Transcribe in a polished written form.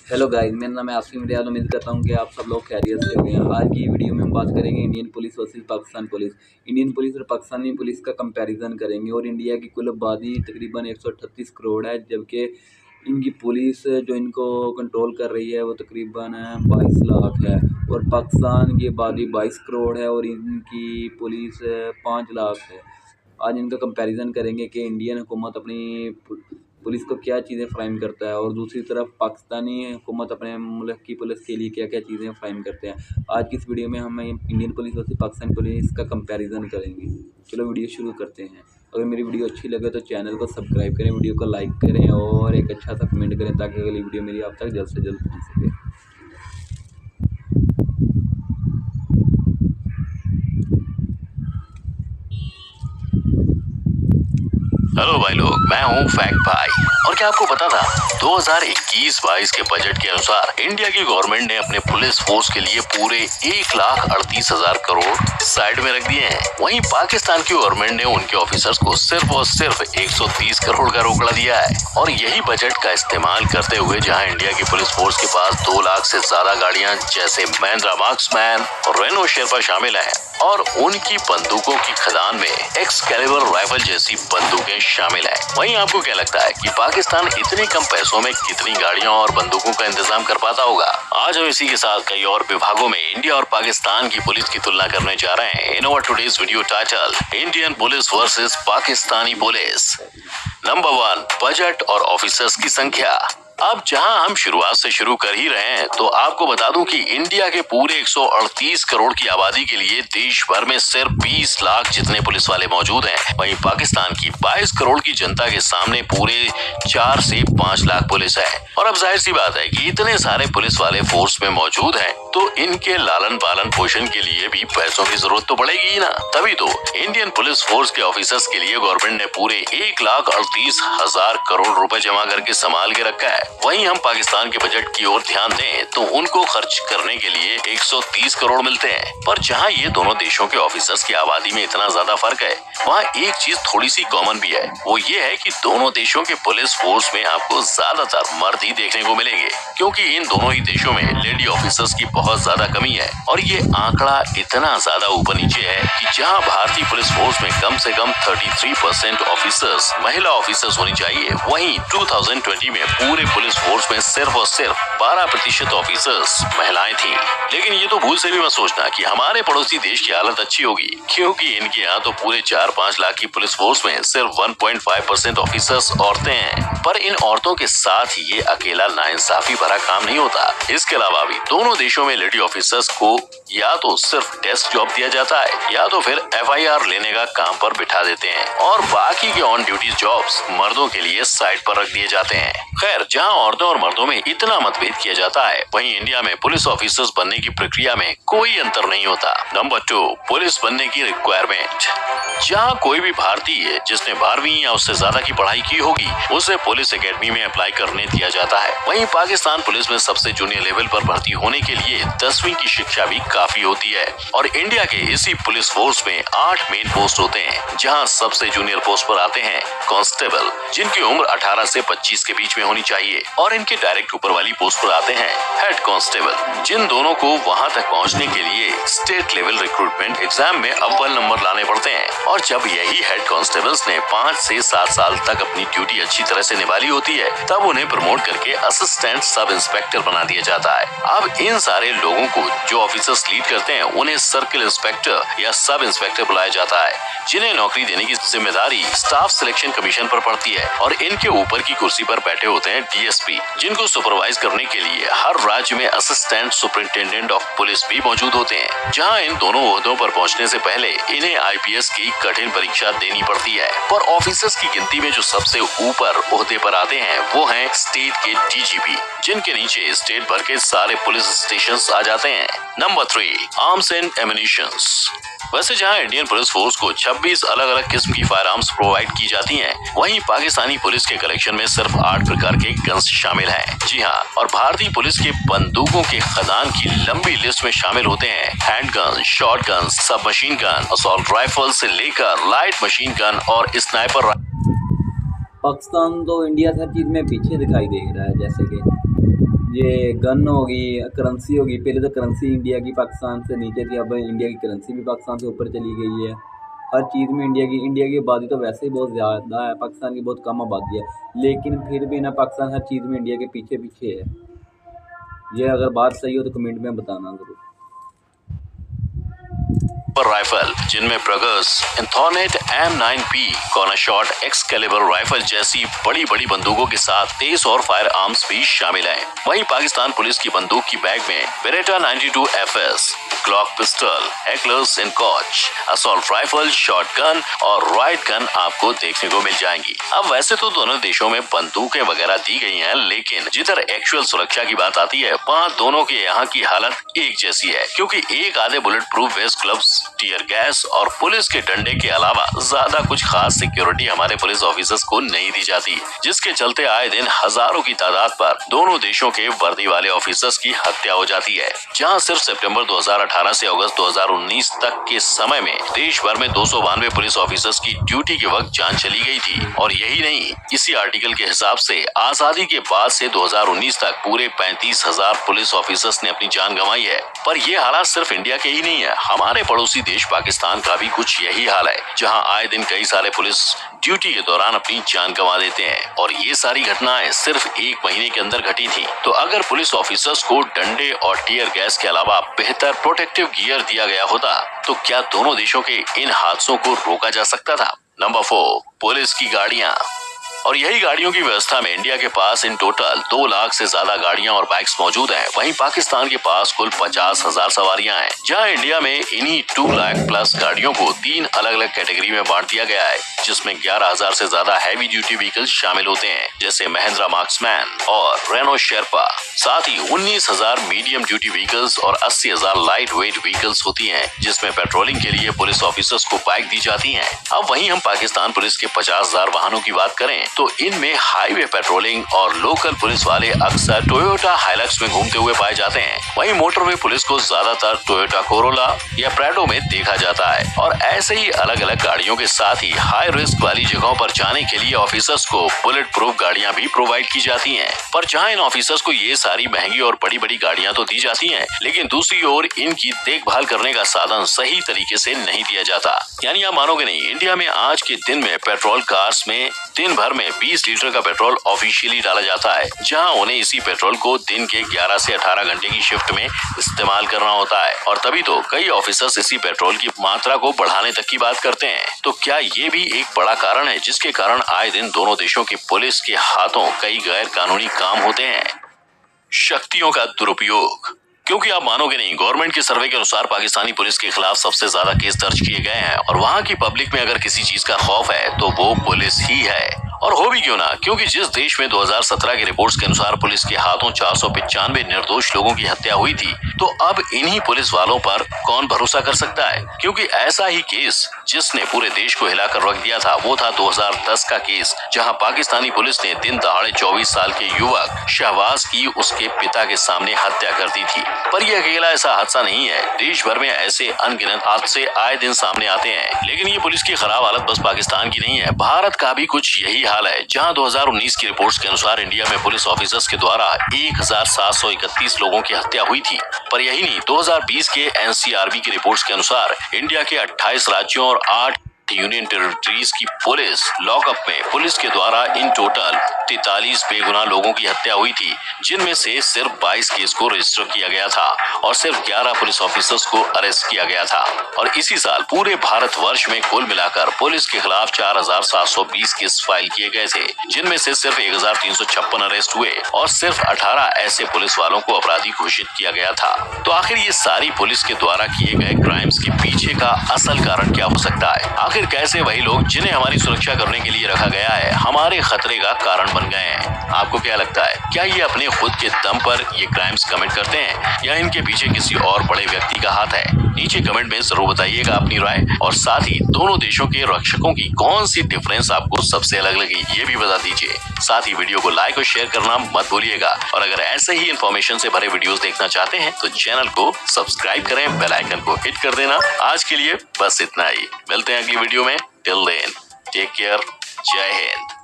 Hello guys, मेरा नाम है आसिम रियाज। उम्मीद करता हूँ कि आप सब लोग खैरियत से होंगे। आज की वीडियो में हम बात करेंगे Indian police versus Pakistan police. Indian police और पाकिस्तानी पुलिस का कंपैरिजन करेंगे। और इंडिया की कुल आबादी तकरीबन 138 करोड़ है, जबकि इनकी पुलिस जो इनको कंट्रोल कर रही है वो तकरीबन 22 लाख है। और पाकिस्तान की आबादी 22 करोड़ है और इनकी पुलिस 5 लाख है। आज इनका कंपैरिजन करेंगे कि इंडियन हुकूमत अपनी पुलिस को क्या चीज़ें फ़राहम करता है और दूसरी तरफ पाकिस्तानी हुकूमत अपने मुल्क की पुलिस के लिए क्या क्या चीज़ें फ़राहम करते हैं। आज की इस वीडियो में हम Indian police versus Pakistani police का कंपैरिजन करेंगे। चलो वीडियो शुरू करते हैं। अगर मेरी वीडियो अच्छी लगे तो चैनल को सब्सक्राइब करें, वीडियो को लाइक करें और एक अच्छा सा कमेंट करें ताकि अगली वीडियो मेरी आप तक जल्द से जल्द पहुँच सके। हेलो भाई लोग, मैं हूँ फैक्ट भाई। और क्या आपको पता था 2021-22 के बजट के अनुसार इंडिया की गवर्नमेंट ने अपने पुलिस फोर्स के लिए पूरे 1,38,000 करोड़ साइड में रख दिए हैं। वहीं पाकिस्तान की गवर्नमेंट ने उनके ऑफिसर्स को सिर्फ और सिर्फ 130 करोड़ का रोकड़ा दिया है। और यही बजट का इस्तेमाल करते हुए जहाँ इंडिया की पुलिस फोर्स के पास 2 लाख से ज्यादा गाड़ियाँ जैसे महिंद्रा मार्क्समैन और रेनो शेरपा शामिल है और उनकी बंदूकों की खदान में एक्सकैलिबर राइफल जैसी बंदूकें शामिल है। वहीं आपको क्या लगता है कि पाकिस्तान इतने कम पैसों में कितनी गाड़ियां और बंदूकों का इंतजाम कर पाता होगा? आज हम इसी के साथ कई और विभागों में इंडिया और पाकिस्तान की पुलिस की तुलना करने जा रहे हैं। In our today's video title Indian police versus Pakistani police. Number 1, budget और ऑफिसर्स की संख्या। अब जहां हम शुरुआत से शुरू कर ही रहे हैं तो आपको बता दूं कि इंडिया के पूरे 138 करोड़ की आबादी के लिए देश भर में सिर्फ 20 लाख जितने पुलिस वाले मौजूद हैं। वहीं पाकिस्तान की 22 करोड़ की जनता के सामने पूरे 4 से 5 लाख पुलिस है। और अब जाहिर सी बात है कि इतने सारे पुलिस वाले फोर्स में मौजूद हैं तो इनके लालन पालन पोषण के लिए भी पैसों की जरूरत तो पड़ेगी ही ना। तभी तो इंडियन पुलिस फोर्स के ऑफिसर्स के लिए गवर्नमेंट ने पूरे 1,38,000 करोड़ रुपए जमा करके संभाल के रखा है। वहीं हम पाकिस्तान के बजट की ओर ध्यान दें तो उनको खर्च करने के लिए 130 करोड़ मिलते हैं। पर जहां ये दोनों देशों के ऑफिसर्स की आबादी में इतना ज्यादा फर्क है, वहाँ एक चीज थोड़ी सी कॉमन भी है। वो ये है कि दोनों देशों के पुलिस फोर्स में आपको ज्यादातर मर्द ही देखने को मिलेंगे, क्योंकि इन दोनों ही देशों में लेडी ऑफिसर्स की बहुत ज्यादा कमी है। और ये आंकड़ा इतना ज्यादा ऊपर नीचे है कि जहाँ भारतीय पुलिस फोर्स में कम से कम 33% ऑफिसर्स महिला ऑफिसर्स होनी चाहिए, वहीं 2020 में पूरे पुलिस फोर्स में सिर्फ और सिर्फ 12% ऑफिसर्स महिलाएं थीं। लेकिन ये तो भूल से भी मत सोचना कि हमारे पड़ोसी देश की हालत अच्छी होगी, क्योंकि इनके यहाँ तो पूरे 4-5 लाख की पुलिस फोर्स में सिर्फ 1.5% ऑफिसर्स औरतें हैं। पर इन औरतों के साथ ये अकेला नाइंसाफी भरा काम नहीं होता। इसके अलावा भी दोनों देशों में लेडी ऑफिसर्स को या तो सिर्फ डेस्क जॉब दिया जाता है या तो फिर FIR लेने का काम पर बिठा देते हैं और बाकी के ऑन ड्यूटी जॉब्स मर्दों के लिए साइड पर रख दिए जाते हैं। खैर, जहां औरतों और मर्दों में इतना मतभेद किया जाता है, वहीं इंडिया में पुलिस ऑफिसर्स बनने की प्रक्रिया में कोई अंतर नहीं होता। नंबर 2, पुलिस बनने की रिक्वायरमेंट। जहां कोई भी भारतीय जिसने 12वीं या उससे ज्यादा की पढ़ाई की होगी उसे पुलिस एकेडमी में अप्लाई करने दिया जाता है। वहीं पाकिस्तान पुलिस में सबसे जूनियर लेवल पर भर्ती होने के लिए 10वीं की शिक्षा भी काफी होती है। और इंडिया के इसी पुलिस फोर्स में 8 मेन पोस्ट होते हैं, जहां सबसे जूनियर पोस्ट पर आते हैं कांस्टेबल, जिनकी उम्र 18 से 25 के बीच में होनी चाहिए। और इनके डायरेक्ट ऊपर वाली पोस्ट पर आते हैं हेड कांस्टेबल, जिन दोनों को वहां तक पहुंचने के लिए स्टेट लेवल रिक्रूटमेंट एग्जाम में अव्वल नंबर लाने पड़ते हैं। और जब यही हेड कांस्टेबल्स ने 5 से 7 साल तक अपनी ड्यूटी अच्छी तरह से निभाली होती है, तब उन्हें प्रमोट करके असिस्टेंट सब इंस्पेक्टर बना दिया जाता है। अब इन सारे लोगों को जो ऑफिसर्स लीड करते हैं उन्हें सर्किल इंस्पेक्टर या सब इंस्पेक्टर बुलाया जाता है, जिन्हें नौकरी देने की जिम्मेदारी स्टाफ सिलेक्शन कमीशन पर पड़ती है। और इनके ऊपर की कुर्सी पर बैठे होते हैं DSP, जिनको सुपरवाइज करने के लिए हर राज्य में असिस्टेंट सुपरिंटेंडेंट ऑफ पुलिस भी मौजूद होते हैं। जहां इन दोनों ओहदों पर पहुंचने से पहले इन्हें IPS की कठिन परीक्षा देनी पड़ती है। पर ऑफिसर्स की गिनती में जो सबसे ऊपर ओहदे पर आते हैं वो हैं स्टेट के DGP, जिनके नीचे स्टेट भर के सारे पुलिस स्टेशंस आ जाते हैं। Number 3, arms and ammunitions. वैसे जहां इंडियन पुलिस फोर्स को 26 अलग अलग किस्म की फायर आर्म्स प्रोवाइड की जाती हैं, वहीं पाकिस्तानी पुलिस के कलेक्शन में सिर्फ 8 प्रकार के गन्स शामिल हैं। जी हाँ, और भारतीय पुलिस के बंदूकों के खदान की लंबी लिस्ट में शामिल होते हैं हैंड गन, शॉर्ट गन, सब मशीन गन, असॉल्ट राइफल से लेकर लाइट मशीन गन और स्नाइपर। पाकिस्तान तो इंडिया हर चीज़ में पीछे दिखाई दे रहा है, जैसे कि ये गन होगी, करेंसी होगी। पहले तो करेंसी इंडिया की पाकिस्तान से नीचे थी, अब इंडिया की करेंसी भी पाकिस्तान से ऊपर चली गई है। हर चीज़ में इंडिया की आबादी तो वैसे ही बहुत ज़्यादा है, पाकिस्तान की बहुत कम आबादी है, लेकिन फिर भी ना पाकिस्तान हर चीज़ में इंडिया के पीछे पीछे है। ये अगर बात सही हो तो कमेंट में बताना ज़रूर। राइफल, जिनमें ब्रगर्स, एंथोनेट M9P, कॉर्नरशॉट, एक्सकैलिबर राइफल जैसी बड़ी बड़ी बंदूकों के साथ तेज और फायर आर्म्स भी शामिल हैं। वहीं पाकिस्तान पुलिस की बंदूक की बैग में बेरेटा 92 FS, ग्लॉक पिस्टल, हेकलर्स इन कॉच, असॉल्ट राइफल, शॉटगन और राइट गन आपको देखने को मिल जाएंगी। अब वैसे तो दोनों देशों में बंदूकें वगैरह दी गई हैं, लेकिन जिधर एक्चुअल सुरक्षा की बात आती है वहाँ दोनों के यहाँ की हालत एक जैसी है, क्योंकि एक आधे bullet proof waste gloves, tear gas और पुलिस के डंडे के अलावा ज्यादा कुछ खास सिक्योरिटी हमारे पुलिस ऑफिसर्स को नहीं दी जाती, जिसके चलते आए दिन हजारों की तादाद पर दोनों देशों के वर्दी वाले ऑफिसर्स की हत्या हो जाती है। जहां सिर्फ सितंबर 2018 से अगस्त 2019 तक के समय में देश भर में 292 पुलिस ऑफिसर्स की ड्यूटी के वक्त जान चली गई थी। और यही नहीं, इसी आर्टिकल के हिसाब से आजादी के बाद से 2019 तक पूरे 35,000 पुलिस ऑफिसर्स ने अपनी जान गंवाई है। पर ये हालात सिर्फ इंडिया के ही नहीं है, हमारे पड़ोसी देश पाकिस्तान का भी कुछ यही हाल है, जहां आए दिन कई सारे पुलिस ड्यूटी के दौरान अपनी जान गंवा देते हैं। और ये सारी घटनाएं सिर्फ एक महीने के अंदर घटी थी। तो अगर पुलिस ऑफिसर्स को डंडे और टीयर गैस के अलावा बेहतर प्रोटेक्टिव गियर दिया गया होता तो क्या दोनों देशों के इन हादसों को रोका जा सकता था। नंबर 4, पुलिस की गाड़ियां। और यही गाड़ियों की व्यवस्था में इंडिया के पास इन टोटल 2 लाख से ज्यादा गाड़ियां और बाइक्स मौजूद हैं। वहीं पाकिस्तान के पास कुल 50,000 सवारियां हैं, जहां इंडिया में इन्हीं 2 लाख प्लस गाड़ियों को 3 अलग अलग कैटेगरी में बांट दिया गया है, जिसमें 11,000 से ज्यादा हैवी ड्यूटी व्हीकल्स शामिल होते हैं, जैसे महिंद्रा मार्क्समैन और रेनो शेरपा। साथ ही 19,000 मीडियम ड्यूटी व्हीकल्स और 80,000 लाइट वेट व्हीकल्स होती हैं, जिसमें पेट्रोलिंग के लिए पुलिस ऑफिसर्स को बाइक दी जाती हैं। अब वहीं हम पाकिस्तान पुलिस के 50,000 वाहनों की बात करें तो इनमें हाईवे पेट्रोलिंग और लोकल पुलिस वाले अक्सर टोयोटा हाइलक्स में घूमते हुए पाए जाते हैं। वहीं मोटरवे पुलिस को ज्यादातर टोयोटा कोरोला या प्रेडो में देखा जाता है। और ऐसे ही अलग अलग गाड़ियों के साथ ही हाई रिस्क वाली जगहों पर जाने के लिए ऑफिसर्स को बुलेट प्रूफ गाड़ियां भी प्रोवाइड की जाती हैं। पर जहां इन ऑफिसर्स को ये सारी महंगी और बड़ी बड़ी गाड़ियां तो दी जाती हैं, लेकिन दूसरी ओर इनकी देखभाल करने का साधन सही तरीके से नहीं दिया जाता। यानी आप मानोगे नहीं, इंडिया में आज के दिन में पेट्रोल कार्स में दिन भर में 20 लीटर का पेट्रोल ऑफिशियली डाला जाता है, जहां उन्हें इसी पेट्रोल को दिन के 11 से 18 घंटे की शिफ्ट में इस्तेमाल करना होता है। और तभी तो कई ऑफिसर्स इसी पेट्रोल की मात्रा को बढ़ाने तक की बात करते हैं। तो क्या ये भी एक बड़ा कारण है जिसके कारण आए दिन दोनों देशों की पुलिस के हाथों कई गैर कानूनी काम होते हैं। शक्तियों का दुरुपयोग। क्योंकि आप मानोगे नहीं, गवर्नमेंट के सर्वे के अनुसार पाकिस्तानी पुलिस के खिलाफ सबसे ज्यादा केस दर्ज किए गए हैं। और वहाँ की पब्लिक में अगर किसी चीज का खौफ है तो वो पुलिस ही है। और हो भी क्यों ना, क्योंकि जिस देश में 2017 की रिपोर्ट्स के अनुसार पुलिस के हाथों 495 निर्दोष लोगों की हत्या हुई थी, तो अब इन्हीं पुलिस वालों पर कौन भरोसा कर सकता है। क्योंकि ऐसा ही केस जिसने पूरे देश को हिलाकर रख दिया था वो था 2010 का केस, जहां पाकिस्तानी पुलिस ने दिन दहाड़े 24 साल के युवक शहबाज की उसके पिता के सामने हत्या कर दी थी। पर यह अकेला ऐसा हादसा नहीं है, देश भर में ऐसे अनगिनत हादसे आए दिन सामने आते हैं। लेकिन ये पुलिस की खराब हालत बस पाकिस्तान की नहीं है, भारत का भी कुछ यही हाल है, जहां 2019 की रिपोर्ट्स के अनुसार इंडिया में पुलिस ऑफिसर्स के द्वारा 1731 लोगों की हत्या हुई थी। पर यही नहीं, 2020 के NCRB की रिपोर्ट्स के अनुसार इंडिया के 28 राज्यों और 8 यूनियन टेरिटरीज की पुलिस लॉकअप में पुलिस के द्वारा इन टोटल 43 बेगुनाह लोगों की हत्या हुई थी, जिनमें से सिर्फ 22 केस को रजिस्टर किया गया था और सिर्फ 11 पुलिस ऑफिसर्स को अरेस्ट किया गया था। और इसी साल पूरे भारतवर्ष में कुल मिलाकर पुलिस के खिलाफ 4,720 केस फाइल किए गए थे, जिनमें से सिर्फ 1,356 अरेस्ट हुए और सिर्फ 18 ऐसे पुलिस वालों को अपराधी घोषित किया गया था। तो आखिर ये सारी पुलिस के द्वारा किए गए क्राइम्स के पीछे का असल कारण क्या हो सकता है। आखिर कैसे वही लोग जिन्हें हमारी सुरक्षा करने के लिए रखा गया है हमारे खतरे का कारण बन गए हैं। आपको क्या लगता है, क्या ये अपने खुद के दम पर ये क्राइम्स कमिट करते हैं या इनके पीछे किसी और बड़े व्यक्ति का हाथ है। नीचे कमेंट में जरूर बताइएगा अपनी राय, और साथ ही दोनों देशों के रक्षकों की कौन सी डिफरेंस आपको सबसे अलग लगी ये भी बता दीजिए। साथ ही वीडियो को लाइक और शेयर करना मत भूलिएगा। और अगर ऐसे ही इंफॉर्मेशन से भरे वीडियोस देखना चाहते हैं तो चैनल को सब्सक्राइब करें, बेल आइकन को हिट कर देना। आज के लिए बस इतना ही, मिलते हैं अगली वीडियो में। टिल देन टेक केयर, जय हिंद।